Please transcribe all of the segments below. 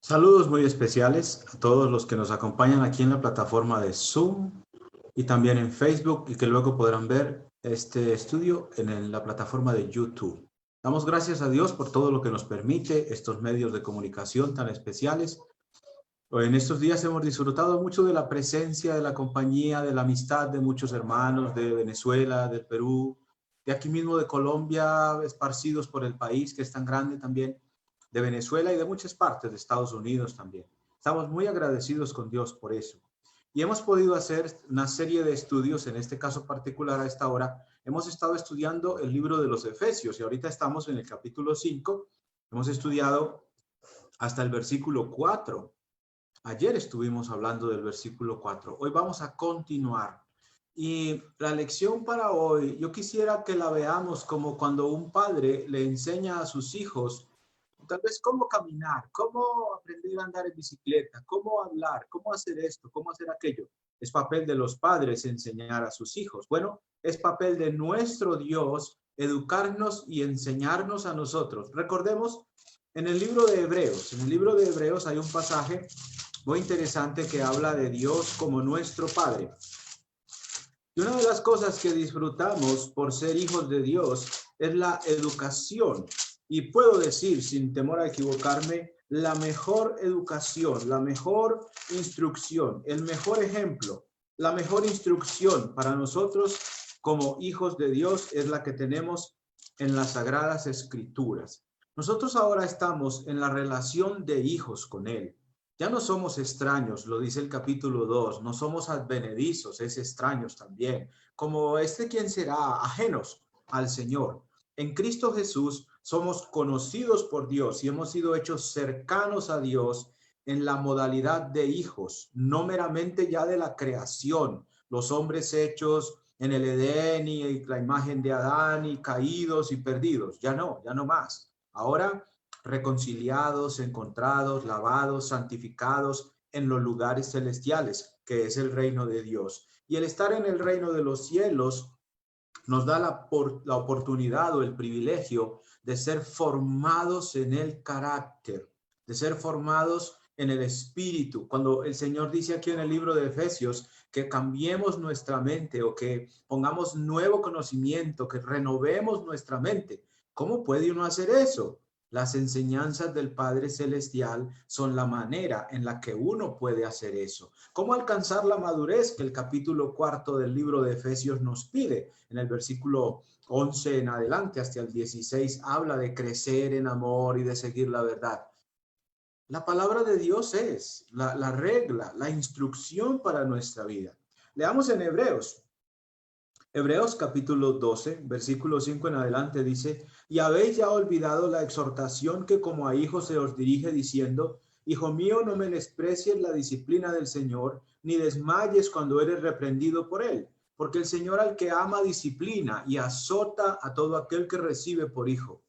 Saludos muy especiales a todos los que nos acompañan aquí en la plataforma de Zoom y también en Facebook y que luego podrán ver este estudio en la plataforma de YouTube. Damos gracias a Dios por todo lo que nos permite estos medios de comunicación tan especiales. En estos días hemos disfrutado mucho de la presencia, de la compañía, de la amistad de muchos hermanos de Venezuela, del Perú, de aquí mismo de Colombia, esparcidos por el país que es tan grande también, de Venezuela y de muchas partes de Estados Unidos también. Estamos muy agradecidos con Dios por eso. Y hemos podido hacer una serie de estudios, en este caso particular a esta hora, hemos estado estudiando el libro de los Efesios y ahorita estamos en el capítulo 5, hemos estudiado hasta el versículo 4. Ayer estuvimos hablando del versículo 4. Hoy vamos a continuar. Y la lección para hoy, yo quisiera que la veamos como cuando un padre le enseña a sus hijos, tal vez cómo caminar, cómo aprender a andar en bicicleta, cómo hablar, cómo hacer esto, cómo hacer aquello. Es papel de los padres enseñar a sus hijos. Bueno, es papel de nuestro Dios educarnos y enseñarnos a nosotros. Recordemos en el libro de Hebreos hay un pasaje muy interesante que habla de Dios como nuestro Padre. Y una de las cosas que disfrutamos por ser hijos de Dios es la educación. Y puedo decir, sin temor a equivocarme, la mejor educación, la mejor instrucción, el mejor ejemplo, la mejor instrucción para nosotros como hijos de Dios es la que tenemos en las Sagradas Escrituras. Nosotros ahora estamos en la relación de hijos con Él. Ya no somos extraños, lo dice el capítulo 2, no somos advenedizos, es extraños también, como quien será ajenos al Señor. En Cristo Jesús somos conocidos por Dios y hemos sido hechos cercanos a Dios en la modalidad de hijos, no meramente ya de la creación, los hombres hechos en el Edén y la imagen de Adán y caídos y perdidos, ya no más. Ahora reconciliados, encontrados, lavados, santificados en los lugares celestiales, que es el reino de Dios. Y el estar en el reino de los cielos nos da la oportunidad o el privilegio de ser formados en el carácter, de ser formados en el espíritu. Cuando el Señor dice aquí en el libro de Efesios que cambiemos nuestra mente o que pongamos nuevo conocimiento, que renovemos nuestra mente, ¿cómo puede uno hacer eso? Las enseñanzas del Padre Celestial son la manera en la que uno puede hacer eso. ¿Cómo alcanzar la madurez que el capítulo 4 del libro de Efesios nos pide? En el versículo 11 en adelante hasta el 16 habla de crecer en amor y de seguir la verdad. La palabra de Dios es la regla, la instrucción para nuestra vida. Leamos en Hebreos capítulo 12, versículo 5 en adelante dice, y habéis ya olvidado la exhortación que como a hijos se os dirige diciendo, hijo mío, no menosprecies la disciplina del Señor, ni desmayes cuando eres reprendido por él, porque el Señor al que ama disciplina y azota a todo aquel que recibe por hijo.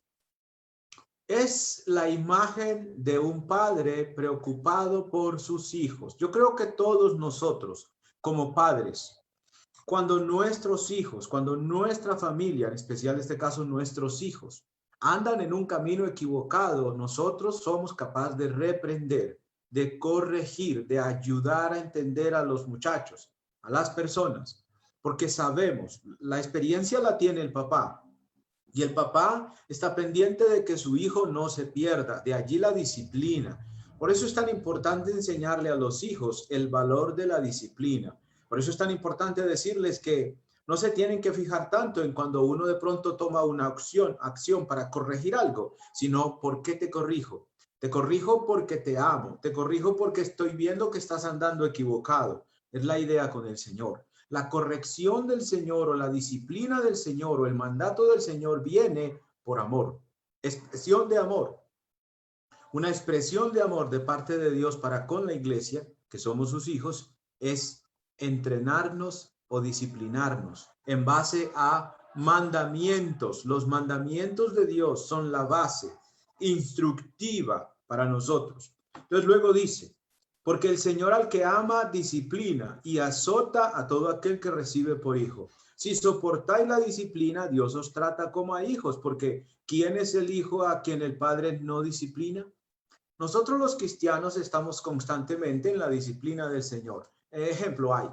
Es la imagen de un padre preocupado por sus hijos. Yo creo que todos nosotros, como padres, cuando nuestros hijos, cuando nuestra familia, en especial en este caso nuestros hijos, andan en un camino equivocado, nosotros somos capaces de reprender, de corregir, de ayudar a entender a los muchachos, a las personas, porque sabemos, la experiencia la tiene el papá, y el papá está pendiente de que su hijo no se pierda, de allí la disciplina. Por eso es tan importante enseñarle a los hijos el valor de la disciplina. Por eso es tan importante decirles que no se tienen que fijar tanto en cuando uno de pronto toma una acción para corregir algo, sino ¿por qué te corrijo? Te corrijo porque te amo, te corrijo porque estoy viendo que estás andando equivocado. Es la idea con el Señor. La corrección del Señor o la disciplina del Señor o el mandato del Señor viene por amor, expresión de amor, una expresión de amor de parte de Dios para con la iglesia, que somos sus hijos, es entrenarnos o disciplinarnos en base a mandamientos. Los mandamientos de Dios son la base instructiva para nosotros. Entonces luego dice, porque el Señor al que ama disciplina y azota a todo aquel que recibe por hijo. Si soportáis la disciplina, Dios os trata como a hijos, porque ¿quién es el hijo a quien el Padre no disciplina? Nosotros los cristianos estamos constantemente en la disciplina del Señor. Ejemplo hay.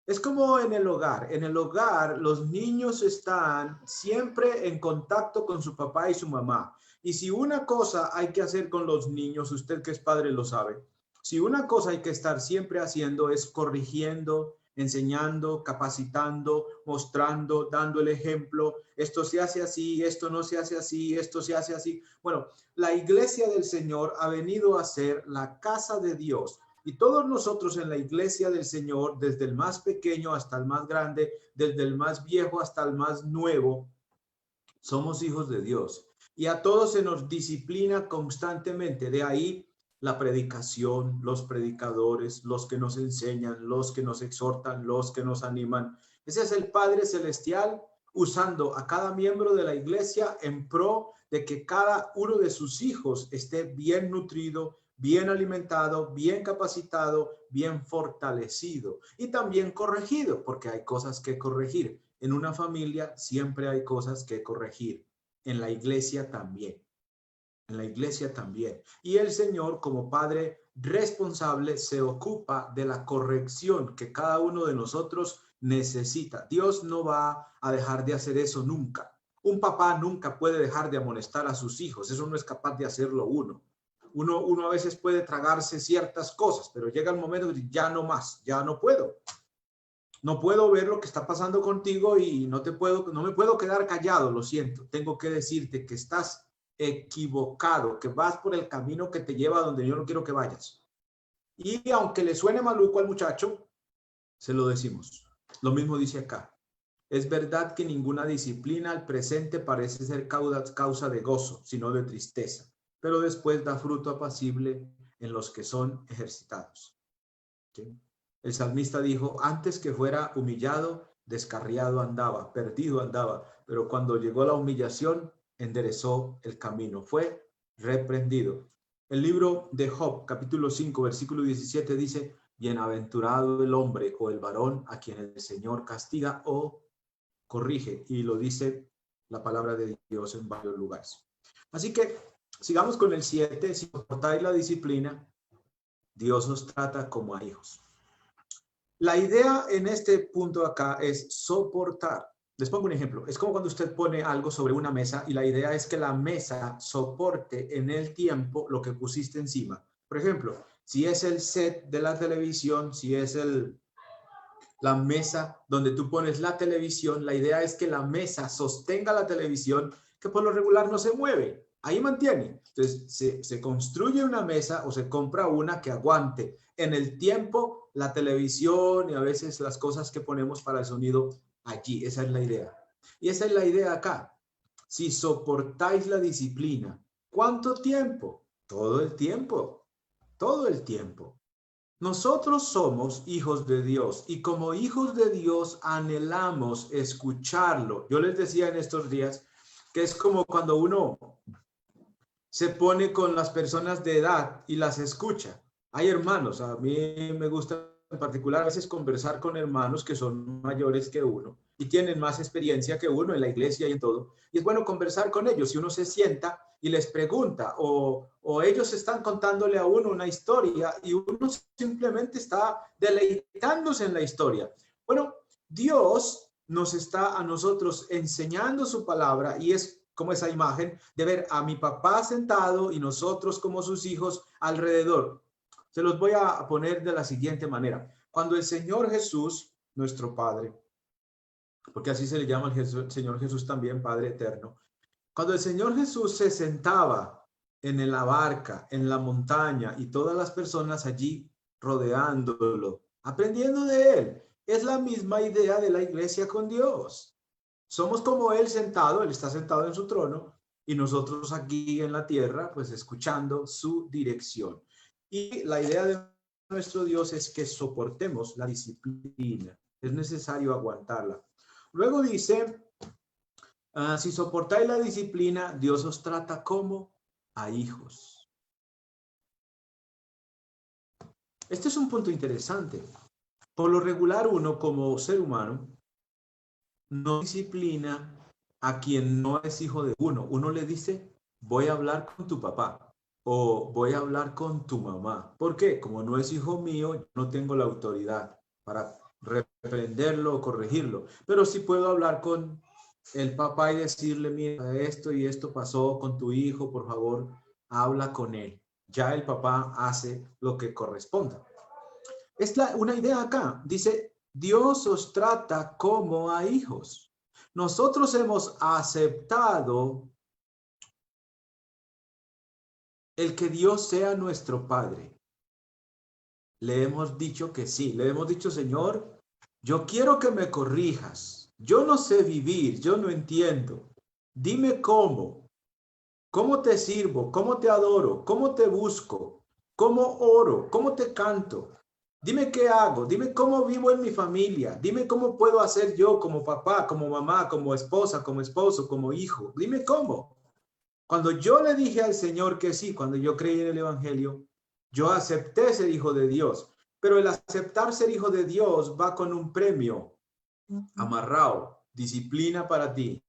Es como en el hogar. En el hogar los niños están siempre en contacto con su papá y su mamá. Y si una cosa hay que hacer con los niños, usted que es padre lo sabe, si una cosa hay que estar siempre haciendo es corrigiendo, enseñando, capacitando, mostrando, dando el ejemplo, esto se hace así, esto no se hace así, esto se hace así. Bueno, la iglesia del Señor ha venido a ser la casa de Dios. Y todos nosotros en la iglesia del Señor, desde el más pequeño hasta el más grande, desde el más viejo hasta el más nuevo, somos hijos de Dios. Y a todos se nos disciplina constantemente. De ahí la predicación, los predicadores, los que nos enseñan, los que nos exhortan, los que nos animan. Ese es el Padre Celestial usando a cada miembro de la iglesia en pro de que cada uno de sus hijos esté bien nutrido, bien alimentado, bien capacitado, bien fortalecido y también corregido, porque hay cosas que corregir. En una familia siempre hay cosas que corregir. En la iglesia también. En la iglesia también. Y el Señor, como Padre responsable, se ocupa de la corrección que cada uno de nosotros necesita. Dios no va a dejar de hacer eso nunca. Un papá nunca puede dejar de amonestar a sus hijos. Eso no es capaz de hacerlo uno. Uno a veces puede tragarse ciertas cosas, pero llega el momento de ya no más, ya no puedo. No puedo ver lo que está pasando contigo y no me puedo quedar callado, lo siento. Tengo que decirte que estás equivocado, que vas por el camino que te lleva a donde yo no quiero que vayas. Y aunque le suene maluco al muchacho, se lo decimos. Lo mismo dice acá. Es verdad que ninguna disciplina al presente parece ser causa de gozo, sino de tristeza, pero después da fruto apacible en los que son ejercitados. ¿Sí? El salmista dijo, antes que fuera humillado, descarriado andaba, perdido andaba, pero cuando llegó la humillación, enderezó el camino, fue reprendido. El libro de Job, capítulo 5, versículo 17 dice, bienaventurado el hombre o el varón a quien el Señor castiga o corrige, y lo dice la palabra de Dios en varios lugares. Así que sigamos con el 7, si soportáis la disciplina, Dios os trata como a hijos. La idea en este punto acá es soportar. Les pongo un ejemplo. Es como cuando usted pone algo sobre una mesa y la idea es que la mesa soporte en el tiempo lo que pusiste encima. Por ejemplo, si es el set de la televisión, si es la mesa donde tú pones la televisión, la idea es que la mesa sostenga la televisión, que por lo regular no se mueve. Ahí mantiene. Entonces, se construye una mesa o se compra una que aguante en el tiempo la televisión y a veces las cosas que ponemos para el sonido allí. Esa es la idea. Y esa es la idea acá. Si soportáis la disciplina, ¿cuánto tiempo? Todo el tiempo. Todo el tiempo. Nosotros somos hijos de Dios y como hijos de Dios anhelamos escucharlo. Yo les decía en estos días que es como cuando uno se pone con las personas de edad y las escucha. Hay hermanos, a mí me gusta en particular a veces conversar con hermanos que son mayores que uno y tienen más experiencia que uno en la iglesia y en todo. Y es bueno conversar con ellos. Si uno se sienta y les pregunta o ellos están contándole a uno una historia y uno simplemente está deleitándose en la historia. Bueno, Dios nos está a nosotros enseñando su palabra y es como esa imagen de ver a mi papá sentado y nosotros como sus hijos alrededor. Se los voy a poner de la siguiente manera. Cuando el Señor Jesús, nuestro Padre, porque así se le llama al Señor Jesús también, Padre eterno, cuando el Señor Jesús se sentaba en la barca, en la montaña y todas las personas allí rodeándolo, aprendiendo de él, es la misma idea de la iglesia con Dios. Somos como él sentado, él está sentado en su trono y nosotros aquí en la tierra, pues escuchando su dirección. Y la idea de nuestro Dios es que soportemos la disciplina. Es necesario aguantarla. Luego dice, si soportáis la disciplina, Dios os trata como a hijos. Este es un punto interesante. Por lo regular, uno como ser humano no disciplina a quien no es hijo de uno. Uno le dice, voy a hablar con tu papá. o voy a hablar con tu mamá. ¿Por qué? Como no es hijo mío, no tengo la autoridad para reprenderlo o corregirlo, pero sí puedo hablar con el papá y decirle, mira, esto y esto pasó con tu hijo, por favor, habla con él. Ya el papá hace lo que corresponda. Una idea acá. Dice, Dios os trata como a hijos. Nosotros hemos aceptado el que Dios sea nuestro Padre. Le hemos dicho que sí. Le hemos dicho, Señor, yo quiero que me corrijas. Yo no sé vivir, yo no entiendo. Dime cómo. ¿Cómo te sirvo? ¿Cómo te adoro? ¿Cómo te busco? ¿Cómo oro? ¿Cómo te canto? Dime qué hago, dime cómo vivo en mi familia, dime cómo puedo hacer yo como papá, como mamá, como esposa, como esposo, como hijo. Dime cómo. Cuando yo le dije al Señor que sí, cuando yo creí en el Evangelio, yo acepté ser hijo de Dios. Pero el aceptar ser hijo de Dios va con un premio amarrado, disciplina para ti,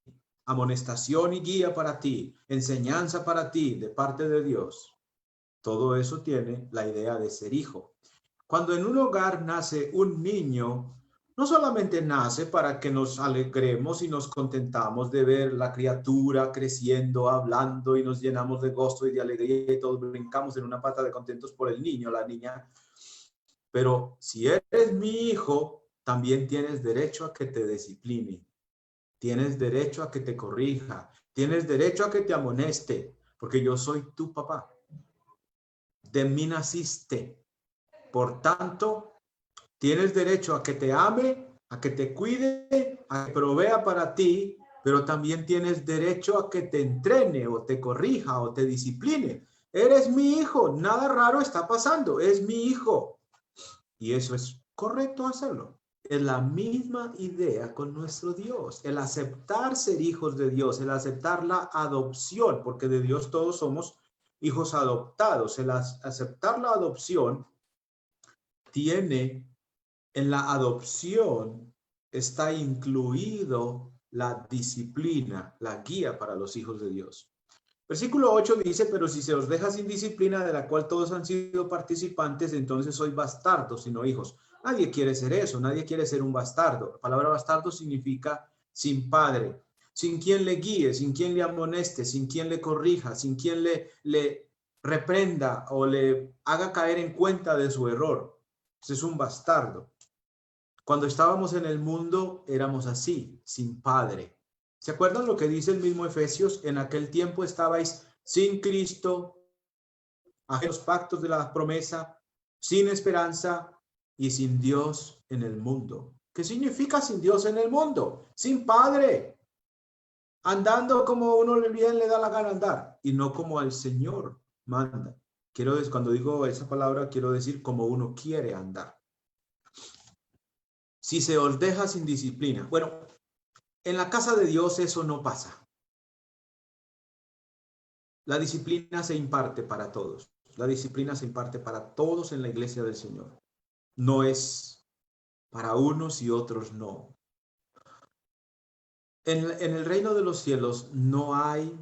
amonestación y guía para ti, enseñanza para ti de parte de Dios. Todo eso tiene la idea de ser hijo. Cuando en un hogar nace un niño, no solamente nace para que nos alegremos y nos contentamos de ver la criatura creciendo, hablando y nos llenamos de gozo y de alegría y todos brincamos en una pata de contentos por el niño, la niña. Pero si eres mi hijo, también tienes derecho a que te discipline. Tienes derecho a que te corrija. Tienes derecho a que te amoneste, porque yo soy tu papá. De mí naciste. Por tanto, tienes derecho a que te ame, a que te cuide, a que provea para ti, pero también tienes derecho a que te entrene o te corrija o te discipline. Eres mi hijo, nada raro está pasando, es mi hijo. Y eso es correcto hacerlo. Es la misma idea con nuestro Dios, el aceptar ser hijos de Dios, el aceptar la adopción, porque de Dios todos somos hijos adoptados. El aceptar la adopción tiene, en la adopción está incluido la disciplina, la guía para los hijos de Dios. Versículo 8 dice, pero si se os deja sin disciplina de la cual todos han sido participantes, entonces sois bastardos, sino hijos. Nadie quiere ser eso, nadie quiere ser un bastardo. La palabra bastardo significa sin padre, sin quien le guíe, sin quien le amoneste, sin quien le corrija, sin quien le reprenda o le haga caer en cuenta de su error. Ese es un bastardo. Cuando estábamos en el mundo éramos así, sin padre. ¿Se acuerdan lo que dice el mismo Efesios? En aquel tiempo estabais sin Cristo, a los pactos de la promesa, sin esperanza y sin Dios en el mundo. ¿Qué significa sin Dios en el mundo? Sin padre, andando como uno bien le da la gana andar y no como al Señor manda. Cuando digo esa palabra, quiero decir como uno quiere andar. Si se os deja sin disciplina. Bueno, en la casa de Dios eso no pasa. La disciplina se imparte para todos. La disciplina se imparte para todos en la iglesia del Señor. No es para unos y otros no. En el reino de los cielos no hay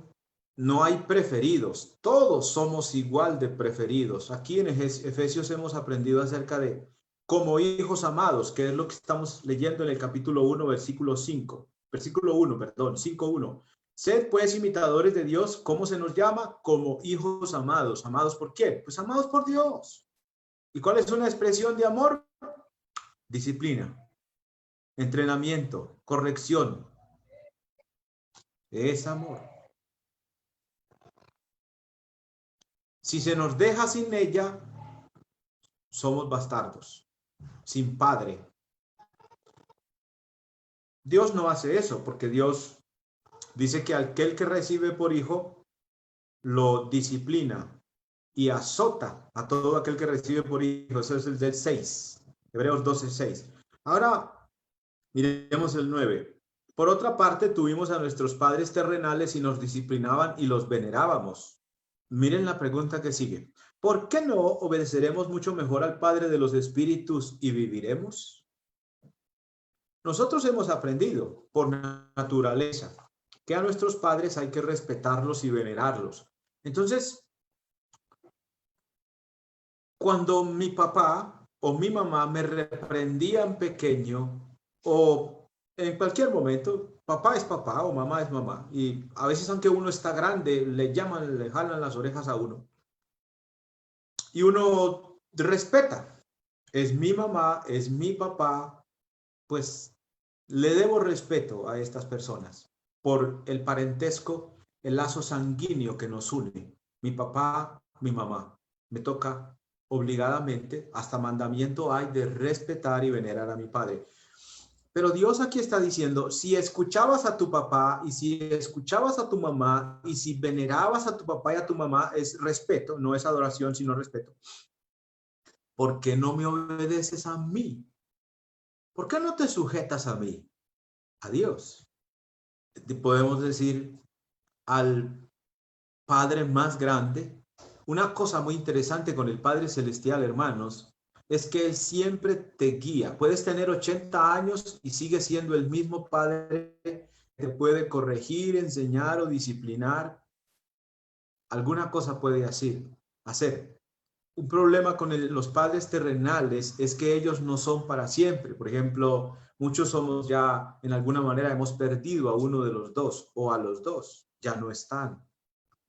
preferidos. Todos somos igual de preferidos. Aquí en Efesios hemos aprendido acerca de como hijos amados, que es lo que estamos leyendo en el capítulo 1, versículo 5. Versículo 1, perdón, 5:1. Sed pues imitadores de Dios, ¿cómo se nos llama? Como hijos amados. ¿Amados por qué? Pues amados por Dios. ¿Y cuál es una expresión de amor? Disciplina, entrenamiento, corrección. Es amor. Si se nos deja sin ella, somos bastardos, sin padre. Dios no hace eso, porque Dios dice que aquel que recibe por hijo lo disciplina y azota a todo aquel que recibe por hijo. Eso es el del 6, Hebreos 12:6. Ahora miremos el 9. Por otra parte, tuvimos a nuestros padres terrenales y nos disciplinaban y los venerábamos. Miren la pregunta que sigue. ¿Por qué no obedeceremos mucho mejor al Padre de los Espíritus y viviremos? Nosotros hemos aprendido por naturaleza que a nuestros padres hay que respetarlos y venerarlos. Entonces, cuando mi papá o mi mamá me reprendían pequeño o en cualquier momento, papá es papá o mamá es mamá. Y a veces aunque uno está grande, le llaman, le jalan las orejas a uno. Y uno respeta. Es mi mamá, es mi papá, pues le debo respeto a estas personas por el parentesco, el lazo sanguíneo que nos une. Mi papá, mi mamá. Me toca obligadamente, hasta mandamiento hay de respetar y venerar a mi padre. Pero Dios aquí está diciendo, si escuchabas a tu papá y si escuchabas a tu mamá y si venerabas a tu papá y a tu mamá, es respeto, no es adoración, sino respeto. ¿Por qué no me obedeces a mí? ¿Por qué no te sujetas a mí? A Dios. Podemos decir al Padre más grande. Una cosa muy interesante con el Padre Celestial, hermanos, es que Él siempre te guía. Puedes tener 80 años y sigue siendo el mismo Padre que te puede corregir, enseñar o disciplinar. Alguna cosa puede hacer. Un problema con los padres terrenales es que ellos no son para siempre. Por ejemplo, muchos somos ya, en alguna manera, hemos perdido a uno de los dos o a los dos. Ya no están.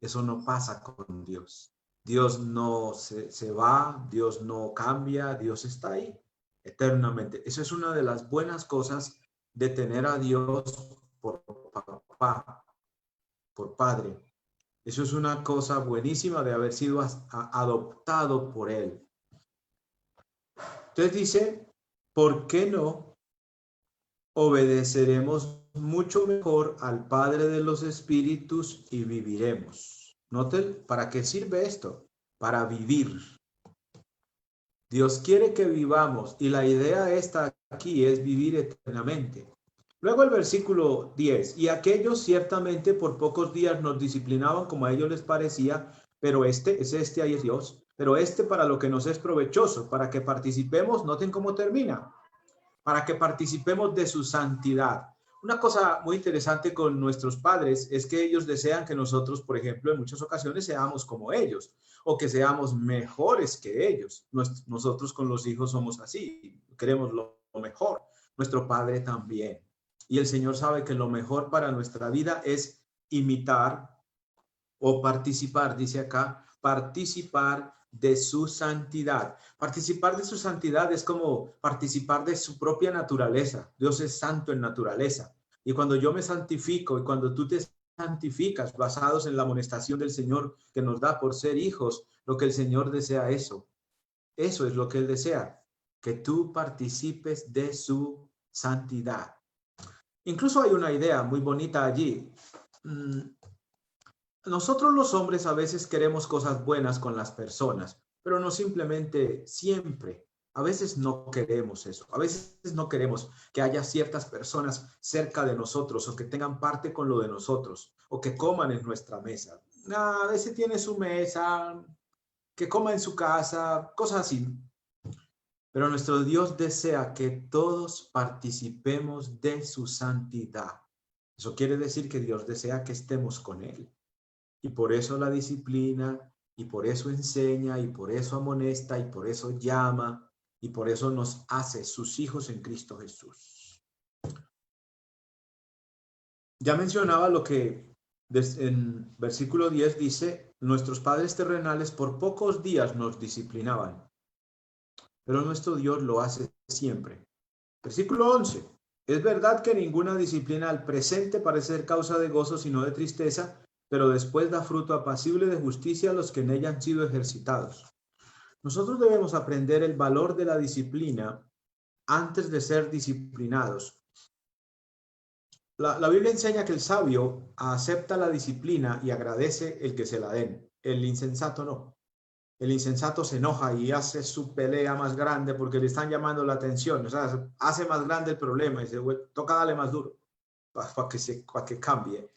Eso no pasa con Dios. Dios no se va, Dios no cambia, Dios está ahí eternamente. Eso es una de las buenas cosas de tener a Dios por papá, por padre. Eso es una cosa buenísima de haber sido adoptado por Él. Entonces dice, ¿por qué no obedeceremos mucho mejor al Padre de los Espíritus y viviremos? Noten, ¿para qué sirve esto? Para vivir. Dios quiere que vivamos y la idea esta aquí es vivir eternamente. Luego el versículo 10, y aquellos ciertamente por pocos días nos disciplinaban como a ellos les parecía, pero ahí es Dios, pero para lo que nos es provechoso, para que participemos, noten cómo termina, para que participemos de su santidad. Una cosa muy interesante con nuestros padres es que ellos desean que nosotros, por ejemplo, en muchas ocasiones seamos como ellos o que seamos mejores que ellos. Nosotros con los hijos somos así, queremos lo mejor. Nuestro padre también. Y el Señor sabe que lo mejor para nuestra vida es imitar o participar, dice acá, participar de su santidad. Participar de su santidad es como participar de su propia naturaleza. Dios es santo en naturaleza. Y cuando yo me santifico y cuando tú te santificas basados en la amonestación del Señor que nos da por ser hijos, lo que el Señor desea eso. Eso es lo que Él desea, que tú participes de su santidad. Incluso hay una idea muy bonita allí. Nosotros los hombres a veces queremos cosas buenas con las personas, pero no simplemente siempre. A veces no queremos eso. A veces no queremos que haya ciertas personas cerca de nosotros o que tengan parte con lo de nosotros o que coman en nuestra mesa. A veces tiene su mesa, que coma en su casa, cosas así. Pero nuestro Dios desea que todos participemos de su santidad. Eso quiere decir que Dios desea que estemos con Él. Y por eso la disciplina, y por eso enseña, y por eso amonesta, y por eso llama, y por eso nos hace sus hijos en Cristo Jesús. Ya mencionaba lo que en versículo 10 dice, nuestros padres terrenales por pocos días nos disciplinaban, pero nuestro Dios lo hace siempre. Versículo 11. Es verdad que ninguna disciplina al presente parece ser causa de gozo, sino de tristeza, pero después da fruto apacible de justicia a los que en ella han sido ejercitados. Nosotros debemos aprender el valor de la disciplina antes de ser disciplinados. La Biblia enseña que el sabio acepta la disciplina y agradece el que se la den. El insensato no. El insensato se enoja y hace su pelea más grande porque le están llamando la atención. O sea, hace más grande el problema y se toca darle más duro para que cambie.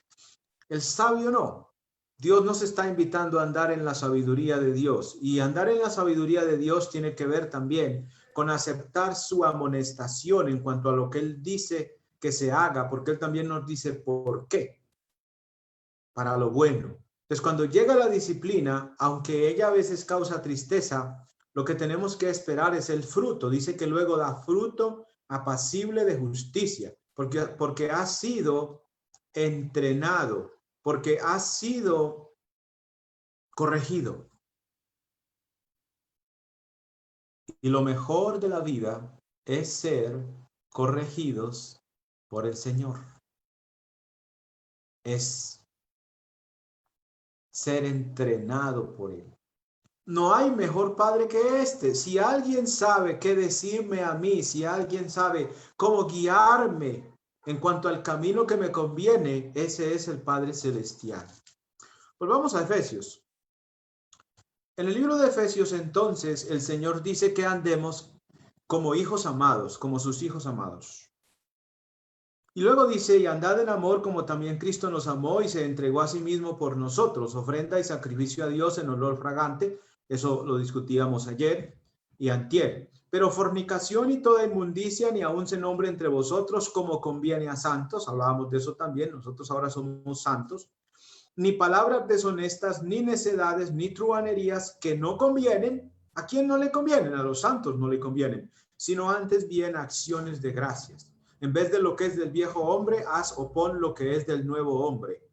El sabio no. Dios nos está invitando a andar en la sabiduría de Dios. Y andar en la sabiduría de Dios tiene que ver también con aceptar su amonestación en cuanto a lo que Él dice que se haga, porque Él también nos dice por qué. Para lo bueno. Entonces, cuando llega la disciplina, aunque ella a veces causa tristeza, Lo que tenemos que esperar es el fruto. Dice que luego da fruto apacible de justicia, porque ha sido entrenado, porque ha sido corregido. Y lo mejor de la vida es ser corregidos por el Señor. Es ser entrenado por Él. No hay mejor padre que este. Si alguien sabe qué decirme a mí, si alguien sabe cómo guiarme en cuanto al camino que me conviene, ese es el Padre Celestial. Volvamos a Efesios. En el libro de Efesios, entonces, el Señor dice que andemos como hijos amados, como sus hijos amados. Y luego dice, y andad en amor como también Cristo nos amó y se entregó a sí mismo por nosotros, ofrenda y sacrificio a Dios en olor fragante. Eso lo discutíamos ayer y antier. Pero fornicación y toda inmundicia ni aun se nombre entre vosotros como conviene a santos. Hablábamos de eso también, nosotros ahora somos santos. Ni palabras deshonestas, ni necedades, ni truhanerías que no convienen. ¿A quién no le convienen? A los santos no le convienen, sino antes bien acciones de gracias. En vez de lo que es del viejo hombre, haz o pon lo que es del nuevo hombre.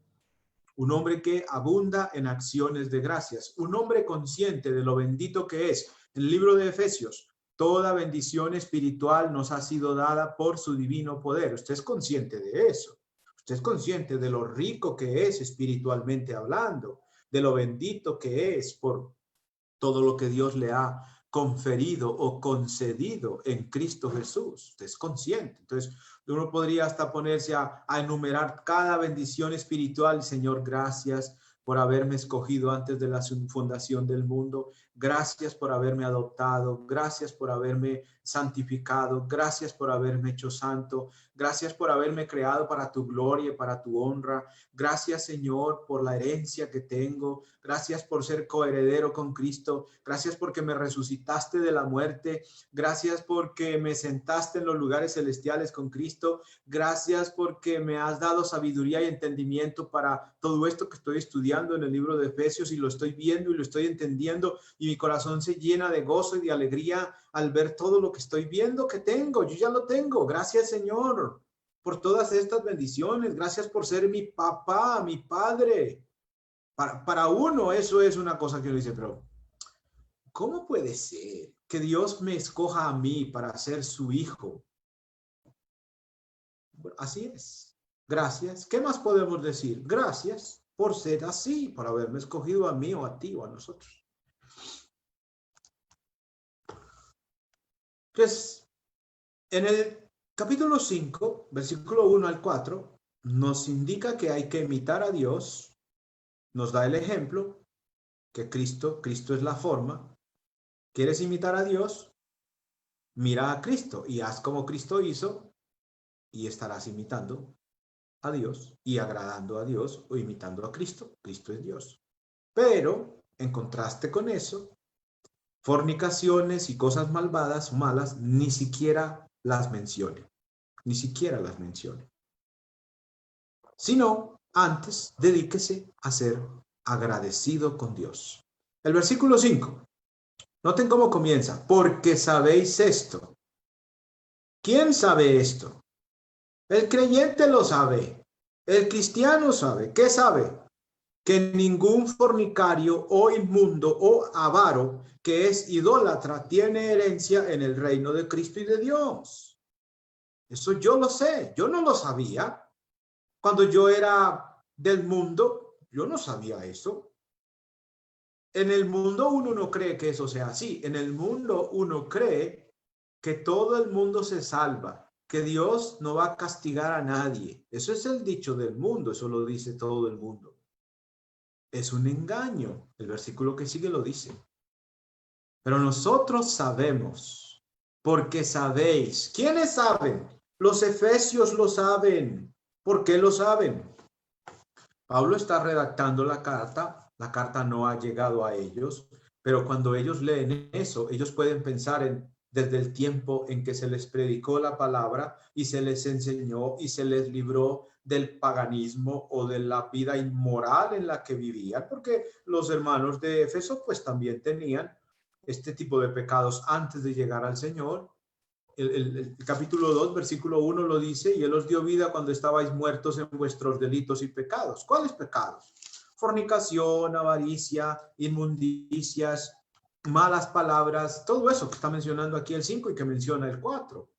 Un hombre que abunda en acciones de gracias. Un hombre consciente de lo bendito que es. En el libro de Efesios, toda bendición espiritual nos ha sido dada por su divino poder. Usted es consciente de eso. Usted es consciente de lo rico que es espiritualmente hablando, de lo bendito que es por todo lo que Dios le ha conferido o concedido en Cristo Jesús. Usted es consciente. Entonces, uno podría hasta ponerse a enumerar cada bendición espiritual. Señor, gracias por haberme escogido antes de la fundación del mundo. Gracias por haberme adoptado. Gracias por haberme santificado. Gracias por haberme hecho santo. Gracias por haberme creado para tu gloria y para tu honra. Gracias, Señor, por la herencia que tengo. Gracias por ser coheredero con Cristo. Gracias porque me resucitaste de la muerte. Gracias porque me sentaste en los lugares celestiales con Cristo. Gracias porque me has dado sabiduría y entendimiento para todo esto que estoy estudiando en el libro de Efesios, y lo estoy viendo y lo estoy entendiendo, y mi corazón se llena de gozo y de alegría al ver todo lo que estoy viendo que tengo. Yo ya lo tengo. Gracias, Señor, por todas estas bendiciones. Gracias por ser mi papá, mi padre. Para uno eso es una cosa que uno dice, pero ¿cómo puede ser que Dios me escoja a mí para ser su hijo? Bueno, así es. Gracias. ¿Qué más podemos decir? Gracias por ser así, por haberme escogido a mí o a ti o a nosotros. Pues en el capítulo 5, versículo 1 al 4, nos indica que hay que imitar a Dios. Nos da el ejemplo que Cristo es la forma. ¿Quieres imitar a Dios? Mira a Cristo y haz como Cristo hizo, y estarás imitando a Dios y agradando a Dios o imitando a Cristo. Cristo es Dios. Pero, en contraste con eso, fornicaciones y cosas malvadas, malas, ni siquiera las mencione. Ni siquiera las mencione. Sino, antes, dedíquese a ser agradecido con Dios. El versículo 5. Noten cómo comienza. Porque sabéis esto. ¿Quién sabe esto? El creyente lo sabe. El cristiano sabe. ¿Qué sabe? Que ningún fornicario o inmundo o avaro que es idólatra tiene herencia en el reino de Cristo y de Dios. Eso yo lo sé. Yo no lo sabía. Cuando yo era del mundo, yo no sabía eso. En el mundo uno no cree que eso sea así. En el mundo uno cree que todo el mundo se salva, que Dios no va a castigar a nadie. Eso es el dicho del mundo, eso lo dice todo el mundo. Es un engaño. El versículo que sigue lo dice. Pero nosotros sabemos, porque sabéis. ¿Quiénes saben? Los efesios lo saben. ¿Por qué lo saben? Pablo está redactando la carta no ha llegado a ellos, pero cuando ellos leen eso, ellos pueden pensar desde el tiempo en que se les predicó la palabra y se les enseñó y se les libró del paganismo o de la vida inmoral en la que vivían, porque los hermanos de Éfeso pues también tenían este tipo de pecados antes de llegar al Señor. El capítulo 2, versículo 1 lo dice, y Él os dio vida cuando estabais muertos en vuestros delitos y pecados. ¿Cuáles pecados? Fornicación, avaricia, inmundicias, malas palabras, todo eso que está mencionando aquí el 5 y que menciona el 4.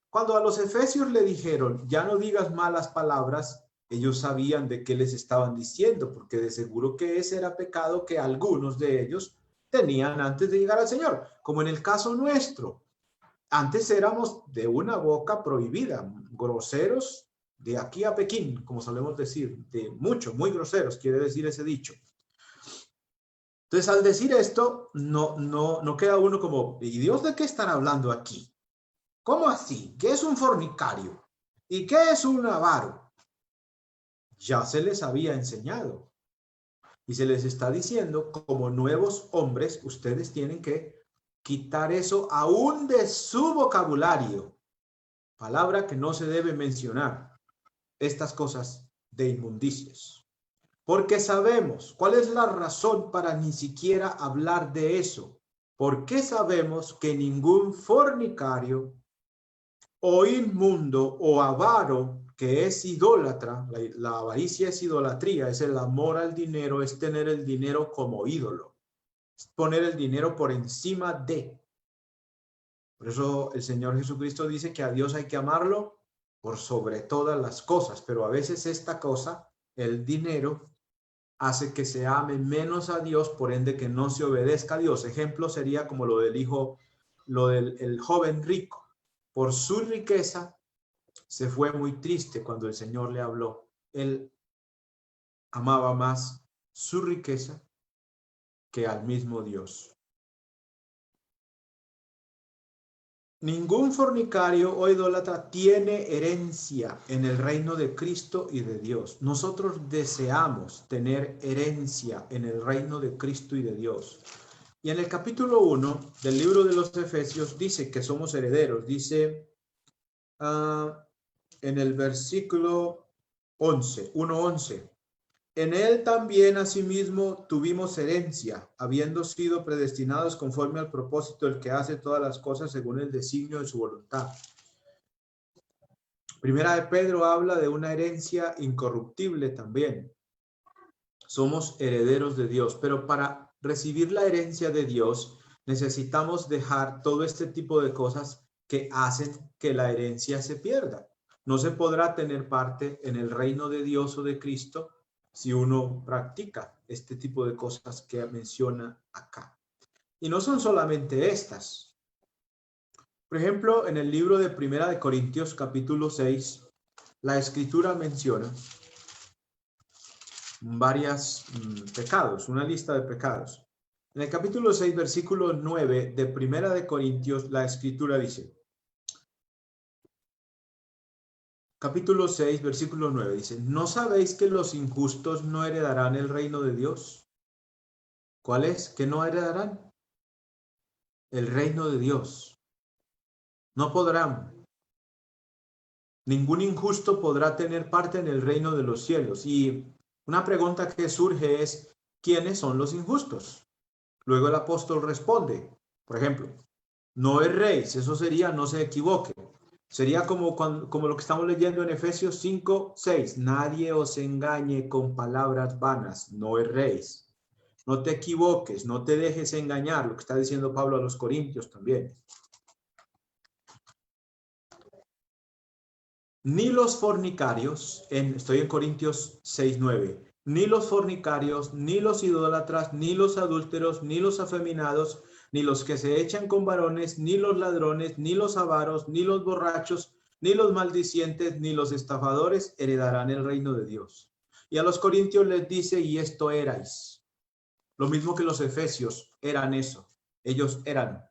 Cuando a los efesios le dijeron, ya no digas malas palabras, ellos sabían de qué les estaban diciendo, porque de seguro que ese era pecado que algunos de ellos tenían antes de llegar al Señor, como en el caso nuestro. Antes éramos de una boca prohibida, groseros de aquí a Pekín, como solemos decir, de mucho, muy groseros, quiere decir ese dicho. Entonces, al decir esto, no queda uno como, ¿y Dios de qué están hablando aquí? ¿Cómo así? ¿Qué es un fornicario? ¿Y qué es un avaro? Ya se les había enseñado. Y se les está diciendo, como nuevos hombres, ustedes tienen que quitar eso aún de su vocabulario. Palabra que no se debe mencionar. Estas cosas de inmundicias. Porque sabemos, ¿cuál es la razón para ni siquiera hablar de eso? Porque sabemos que ningún fornicario o inmundo o avaro, que es idólatra, la avaricia es idolatría, es el amor al dinero, es tener el dinero como ídolo, es poner el dinero por encima de. Por eso el Señor Jesucristo dice que a Dios hay que amarlo por sobre todas las cosas, pero a veces esta cosa, el dinero, hace que se ame menos a Dios, por ende que no se obedezca a Dios. Ejemplo sería como lo del el joven rico. Por su riqueza se fue muy triste cuando el Señor le habló. Él amaba más su riqueza que al mismo Dios. Ningún fornicario o idólatra tiene herencia en el reino de Cristo y de Dios. Nosotros deseamos tener herencia en el reino de Cristo y de Dios. Y en el capítulo 1 del libro de los Efesios dice que somos herederos. Dice en el versículo 1:11. En él también asimismo tuvimos herencia, habiendo sido predestinados conforme al propósito del que hace todas las cosas según el designio de su voluntad. Primera de Pedro habla de una herencia incorruptible también. Somos herederos de Dios, pero para recibir la herencia de Dios necesitamos dejar todo este tipo de cosas que hacen que la herencia se pierda. No se podrá tener parte en el reino de Dios o de Cristo si uno practica este tipo de cosas que menciona acá. Y no son solamente estas. Por ejemplo, en el libro de Primera de Corintios capítulo 6, la Escritura menciona varios pecados, una lista de pecados. En el capítulo 6, versículo 9 de Primera de Corintios, la Escritura dice, capítulo 6, versículo 9, dice, ¿no sabéis que los injustos no heredarán el reino de Dios? ¿Cuál es? ¿Que no heredarán? El reino de Dios. No podrán. Ningún injusto podrá tener parte en el reino de los cielos. Y una pregunta que surge es, ¿quiénes son los injustos? Luego el apóstol responde, por ejemplo, no erréis, eso sería no se equivoque. Sería como lo que estamos leyendo en Efesios 5:6. Nadie os engañe con palabras vanas, no erréis. No te equivoques, no te dejes engañar, lo que está diciendo Pablo a los Corintios también. Ni los fornicarios, estoy en Corintios 6:9, ni los fornicarios, ni los idólatras, ni los adúlteros, ni los afeminados, ni los que se echan con varones, ni los ladrones, ni los avaros, ni los borrachos, ni los maldicientes, ni los estafadores heredarán el reino de Dios. Y a los corintios les dice, y esto erais. Lo mismo que los efesios eran eso. Ellos eran.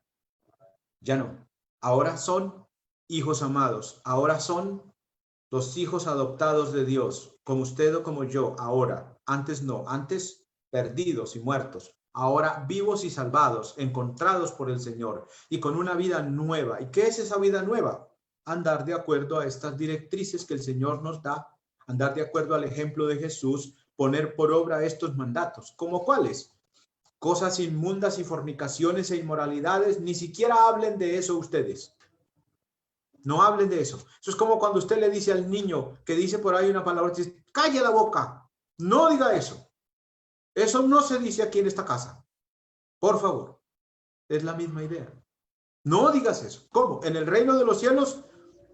Ya no. Ahora son hijos amados. Ahora son los hijos adoptados de Dios, como usted o como yo, ahora. Antes no. Antes perdidos y muertos. Ahora vivos y salvados, encontrados por el Señor y con una vida nueva. ¿Y qué es esa vida nueva? Andar de acuerdo a estas directrices que el Señor nos da, andar de acuerdo al ejemplo de Jesús, poner por obra estos mandatos. ¿Cómo cuáles? cosas inmundas y fornicaciones e inmoralidades, ni siquiera hablen de eso ustedes. No hablen de eso. Eso es como cuando usted le dice al niño que dice por ahí una palabra, dice, calle la boca. No diga eso. Eso no se dice aquí en esta casa. Por favor. Es la misma idea. No digas eso. ¿Cómo? En el reino de los cielos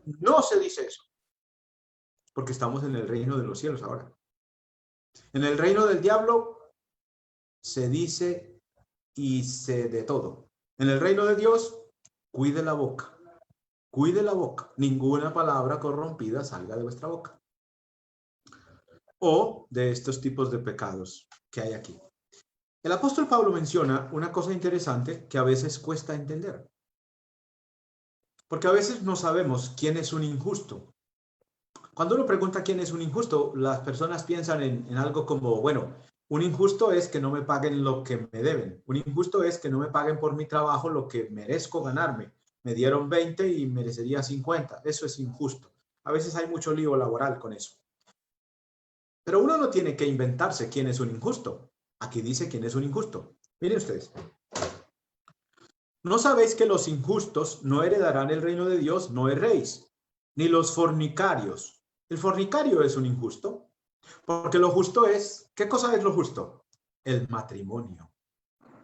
no se dice eso. Porque estamos en el reino de los cielos ahora. En el reino del diablo se dice y se de todo. En el reino de Dios, cuide la boca. Cuide la boca. Ninguna palabra corrompida salga de vuestra boca. O de estos tipos de pecados que hay aquí. El apóstol Pablo menciona una cosa interesante que a veces cuesta entender. Porque a veces no sabemos quién es un injusto. Cuando uno pregunta quién es un injusto, las personas piensan en algo como, bueno, un injusto es que no me paguen lo que me deben. Un injusto es que no me paguen por mi trabajo lo que merezco ganarme. Me dieron 20 y merecería 50. Eso es injusto. A veces hay mucho lío laboral con eso. Pero uno no tiene que inventarse quién es un injusto. Aquí dice quién es un injusto. Miren ustedes. ¿No sabéis que los injustos no heredarán el reino de Dios? No erréis. Ni los fornicarios. El fornicario es un injusto. Porque lo justo es, ¿qué cosa es lo justo? El matrimonio.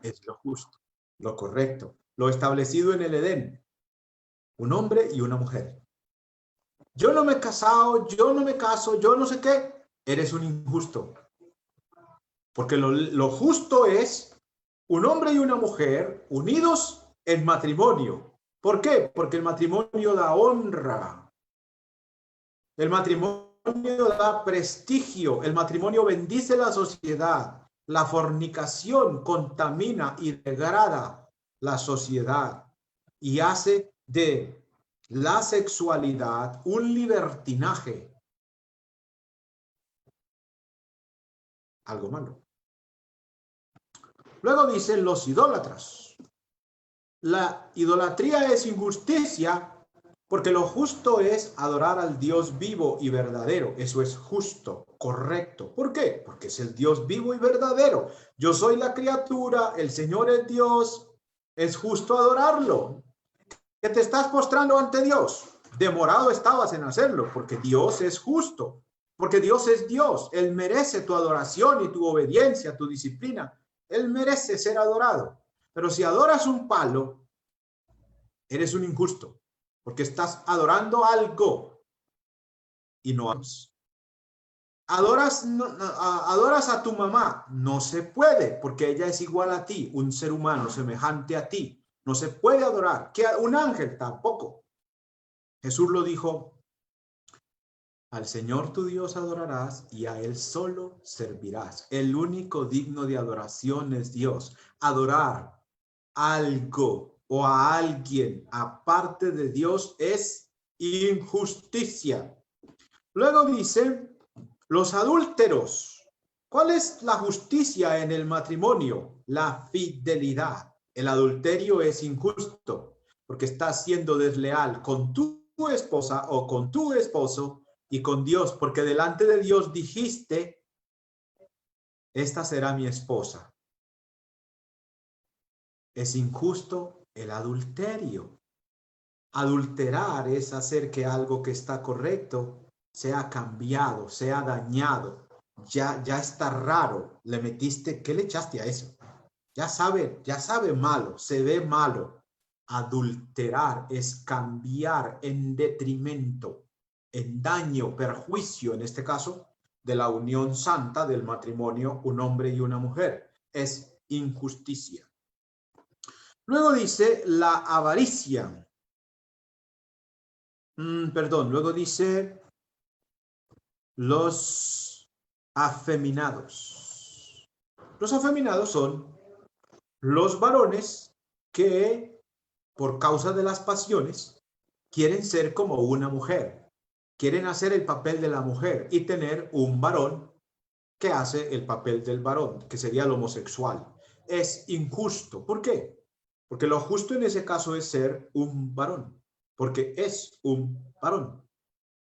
Es lo justo, lo correcto, lo establecido en el Edén. Un hombre y una mujer. Yo no me he casado, yo no me caso, yo no sé qué. Eres un injusto. Porque lo justo es un hombre y una mujer unidos en matrimonio. ¿Por qué? Porque el matrimonio da honra. El matrimonio da prestigio. El matrimonio bendice la sociedad. La fornicación contamina y degrada la sociedad y hace de la sexualidad un libertinaje. Algo malo. Luego dicen los idólatras. La idolatría es injusticia porque lo justo es adorar al Dios vivo y verdadero. Eso es justo, correcto. ¿Por qué? Porque es el Dios vivo y verdadero. Yo soy la criatura, el Señor es Dios. Es justo adorarlo. ¿Que te estás postrando ante Dios? Demorado estabas en hacerlo porque Dios es justo. Porque Dios es Dios. Él merece tu adoración y tu obediencia, tu disciplina. Él merece ser adorado. Pero si adoras un palo, eres un injusto. Porque estás adorando algo y no a Dios. Adoras a tu mamá. No se puede porque ella es igual a ti, un ser humano semejante a ti. No se puede adorar. Que un ángel tampoco. Jesús lo dijo. Al Señor tu Dios adorarás y a Él solo servirás. El único digno de adoración es Dios. Adorar algo o a alguien aparte de Dios es injusticia. Luego dice, los adúlteros. ¿Cuál es la justicia en el matrimonio? La fidelidad. El adulterio es injusto porque estás siendo desleal con tu esposa o con tu esposo y con Dios, porque delante de Dios dijiste, esta será mi esposa. Es injusto el adulterio. Adulterar es hacer que algo que está correcto sea cambiado, sea dañado. Ya está raro. Le metiste, ¿qué le echaste a eso? Ya sabe malo, se ve malo. Adulterar es cambiar en detrimento, en daño, perjuicio, en este caso, de la unión santa del matrimonio, un hombre y una mujer. Es injusticia. Luego dice la avaricia. Luego dice los afeminados. Los afeminados son los varones que, por causa de las pasiones, quieren ser como una mujer. Quieren hacer el papel de la mujer y tener un varón que hace el papel del varón, que sería el homosexual. Es injusto. ¿Por qué? Porque lo justo en ese caso es ser un varón, porque es un varón.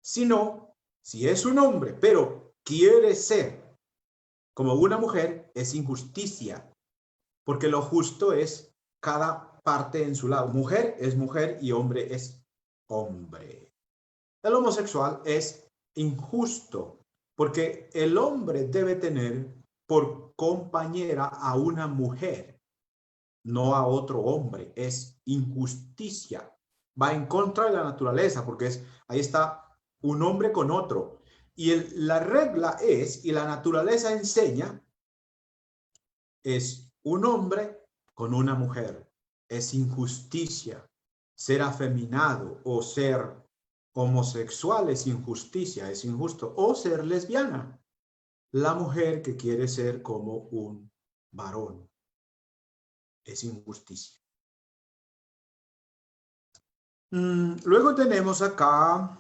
Si no, si es un hombre, pero quiere ser como una mujer, es injusticia. porque lo justo es cada parte en su lado. Mujer es mujer y hombre es hombre. El homosexual es injusto, porque el hombre debe tener por compañera a una mujer, no a otro hombre. Es injusticia. Va en contra de la naturaleza, porque ahí está un hombre con otro. Y la regla es, y la naturaleza enseña, es un hombre con una mujer. Es injusticia. Ser afeminado o ser homosexual es injusticia, es injusto. O ser lesbiana. La mujer que quiere ser como un varón. Es injusticia. Luego tenemos acá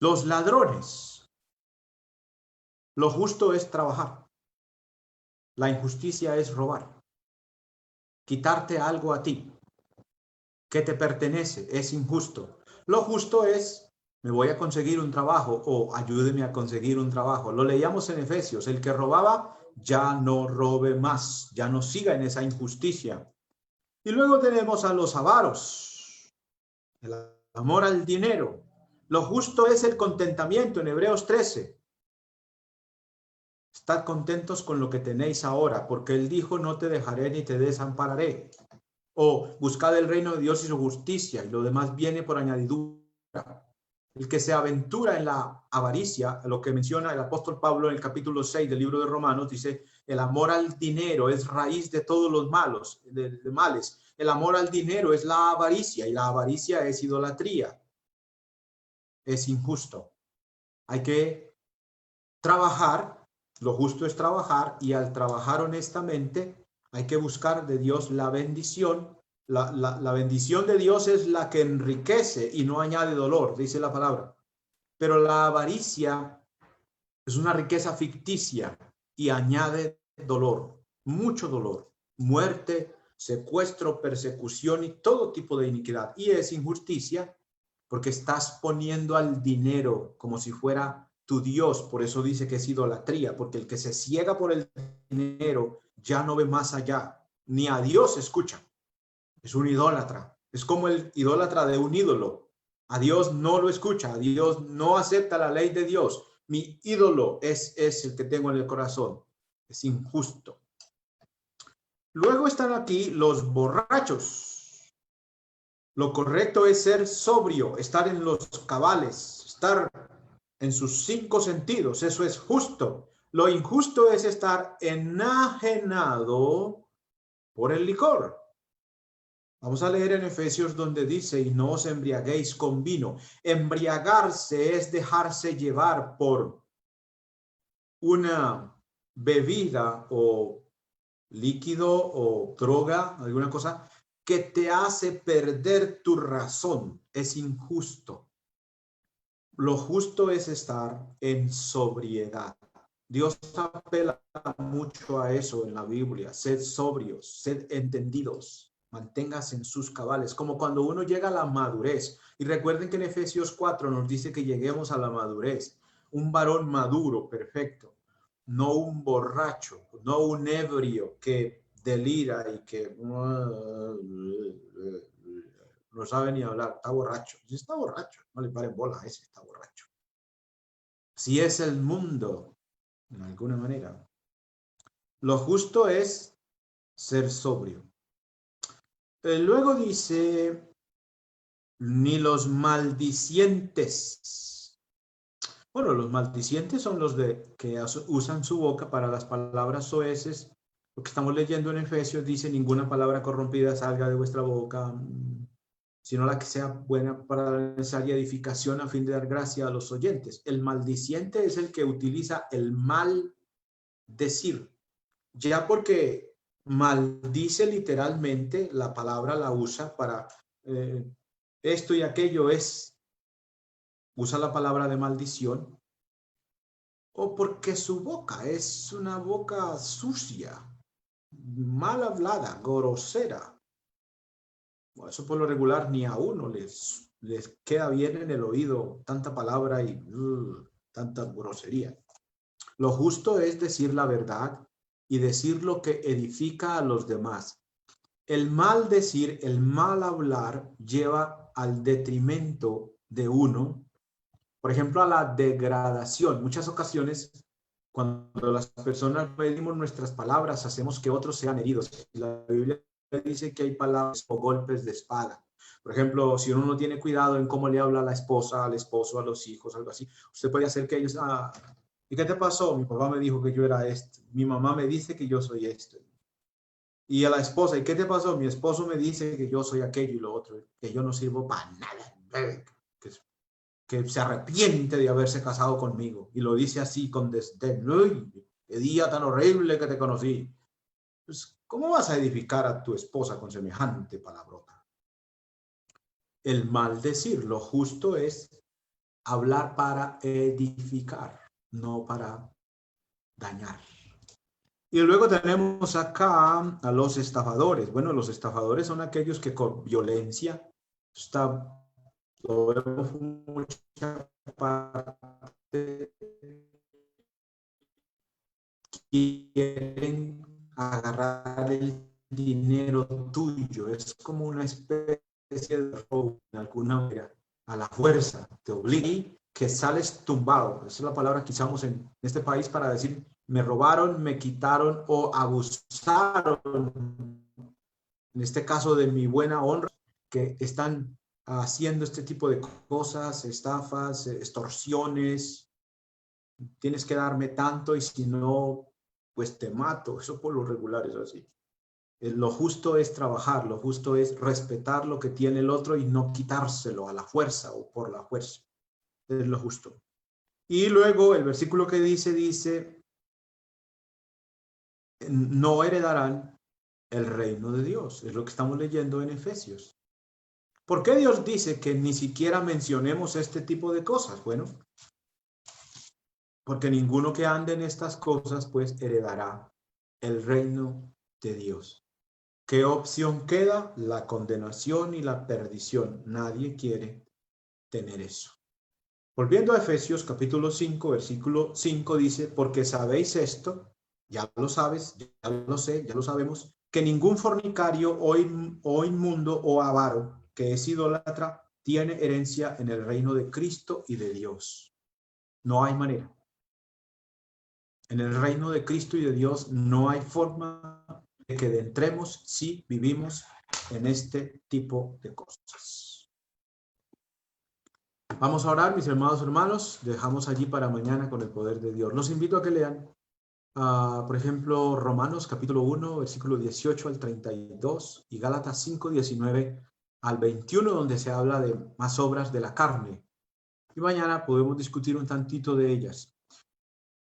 los ladrones. Lo justo es trabajar. La injusticia es robar. Quitarte algo a ti que te pertenece es injusto. Lo justo es, me voy a conseguir un trabajo o ayúdeme a conseguir un trabajo. Lo leíamos en Efesios, el que robaba ya no robe más, ya no siga en esa injusticia. Y luego tenemos a los avaros, el amor al dinero. Lo justo es el contentamiento en Hebreos 13. Estad contentos con lo que tenéis ahora, porque él dijo, no te dejaré ni te desampararé. O buscad el reino de Dios y su justicia, y lo demás viene por añadidura. El que se aventura en la avaricia, lo que menciona el apóstol Pablo en el capítulo 6 del libro de Romanos, dice, el amor al dinero es raíz de todos los males. El amor al dinero es la avaricia, y la avaricia es idolatría. Es injusto. Hay que trabajar. Lo justo es trabajar, y al trabajar honestamente hay que buscar de Dios la bendición. La bendición de Dios es la que enriquece y no añade dolor, dice la palabra. Pero la avaricia es una riqueza ficticia y añade dolor, mucho dolor, muerte, secuestro, persecución y todo tipo de iniquidad. Y es injusticia porque estás poniendo al dinero como si fuera tu Dios. Por eso dice que es idolatría, porque el que se ciega por el dinero ya no ve más allá, ni a Dios escucha. Es un idólatra. Es como el idólatra de un ídolo. A Dios no lo escucha, a Dios no acepta la ley de Dios. Mi ídolo es el que tengo en el corazón. Es injusto. Luego están aquí los borrachos. Lo correcto es ser sobrio, estar en los cabales, estar en sus 5 sentidos. Eso es justo. Lo injusto es estar enajenado por el licor. Vamos a leer en Efesios donde dice, y no os embriaguéis con vino. Embriagarse es dejarse llevar por una bebida o líquido o droga, alguna cosa, que te hace perder tu razón. Es injusto. Lo justo es estar en sobriedad. Dios apela mucho a eso en la Biblia. Sed sobrios, sed entendidos, manténgase en sus cabales, como cuando uno llega a la madurez. Y recuerden que en Efesios 4 nos dice que lleguemos a la madurez. Un varón maduro, perfecto. No un borracho, no un ebrio que delira y que no sabe ni hablar, está borracho. Si está borracho, no le paren bola a ese, está borracho. Si es el mundo, de alguna manera. Lo justo es ser sobrio. Luego dice, ni los maldicientes. Bueno, los maldicientes son los que usan su boca para las palabras soeces. Lo que estamos leyendo en Efesios dice, ninguna palabra corrompida salga de vuestra boca, sino la que sea buena para la necesaria edificación a fin de dar gracia a los oyentes. El maldiciente es el que utiliza el mal decir. Ya porque maldice literalmente, la palabra la usa para esto y aquello usa la palabra de maldición, o porque su boca es una boca sucia, mal hablada, grosera. Bueno, eso por lo regular ni a uno les queda bien en el oído tanta palabra y tanta grosería. Lo justo es decir la verdad, y decir lo que edifica a los demás. El mal decir, el mal hablar lleva al detrimento de uno, por ejemplo, a la degradación. Muchas ocasiones, cuando las personas medimos nuestras palabras, hacemos que otros sean heridos. La Biblia dice que hay palabras o golpes de espada. Por ejemplo, si uno no tiene cuidado en cómo le habla a la esposa, al esposo, a los hijos, algo así, usted puede hacer que ellos, ¿y qué te pasó? Mi papá me dijo que yo era esto. Mi mamá me dice que yo soy esto. Y a la esposa, ¿y qué te pasó? Mi esposo me dice que yo soy aquello y lo otro, que yo no sirvo para nada, que se arrepiente de haberse casado conmigo. Y lo dice así con desdén. ¡Uy, qué día tan horrible que te conocí! Pues, ¿cómo vas a edificar a tu esposa con semejante palabrota? El maldecir, lo justo es hablar para edificar, no para dañar. Y luego tenemos acá a los estafadores. Bueno, los estafadores son aquellos que con violencia, lo vemos mucha parte, quieren agarrar el dinero tuyo. Es como una especie de robo, de alguna manera, a la fuerza. Te obliga que sales tumbado. Esa es la palabra que usamos en este país para decir me robaron, me quitaron o abusaron, en este caso de mi buena honra, que están haciendo este tipo de cosas, estafas, extorsiones. Tienes que darme tanto y si no, pues te mato. Eso por lo regular es así. Lo justo es trabajar, lo justo es respetar lo que tiene el otro y no quitárselo a la fuerza o por la fuerza. Es lo justo. Y luego el versículo que dice, no heredarán el reino de Dios. Es lo que estamos leyendo en Efesios. ¿Por qué Dios dice que ni siquiera mencionemos este tipo de cosas? Bueno, porque ninguno que ande en estas cosas, pues heredará el reino de Dios. ¿Qué opción queda? La condenación y la perdición. Nadie quiere tener eso. Volviendo a Efesios capítulo 5, versículo 5 dice, porque sabéis esto, ya lo sabes, ya lo sé, ya lo sabemos, que ningún fornicario o inmundo o avaro que es idólatra tiene herencia en el reino de Cristo y de Dios. No hay manera. En el reino de Cristo y de Dios no hay forma de que entremos si vivimos en este tipo de cosas. Vamos a orar, mis hermanos, hermanos. Dejamos allí para mañana con el poder de Dios. Los invito a que lean, por ejemplo, Romanos capítulo 1, versículo 18 al 32 y Gálatas 5, 19 al 21, donde se habla de más obras de la carne. Y mañana podemos discutir un tantito de ellas.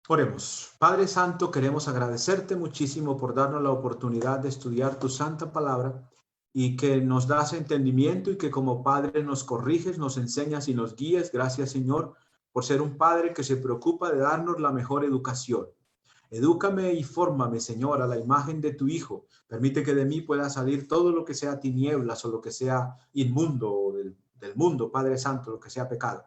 Oremos. Padre Santo, queremos agradecerte muchísimo por darnos la oportunidad de estudiar tu santa palabra y que nos das entendimiento y que como Padre nos corriges, nos enseñas y nos guíes. Gracias, Señor, por ser un Padre que se preocupa de darnos la mejor educación. Edúcame y fórmame, Señor, a la imagen de tu Hijo. Permite que de mí pueda salir todo lo que sea tinieblas o lo que sea inmundo o del mundo, Padre Santo, lo que sea pecado.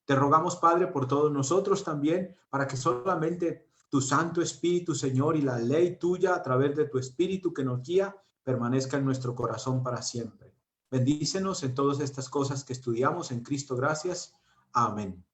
Te rogamos, Padre, por todos nosotros también, para que solamente tu Santo Espíritu, Señor, y la ley tuya a través de tu Espíritu que nos guía, permanezca en nuestro corazón para siempre. Bendícenos en todas estas cosas que estudiamos en Cristo. Gracias. Amén.